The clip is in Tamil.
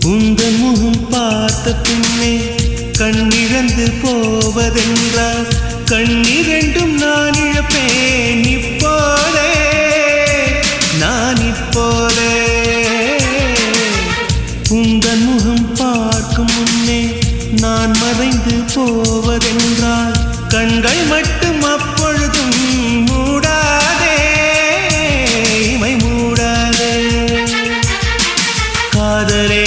உந்தன் முகம் பார்த்த பின்னே கண்ணிழந்து போவதென்றால் கண்ணிரண்டும் நான் இழப்பேன் இப்போதே நான் இப்போதே உந்தன் முகம் பார்க்கும் முன்னே நான் மறைந்து போவதென்றால் கண்கள் மட்டும் அப்பொழுதும் மூடாதே இமை மூடாதே காதலே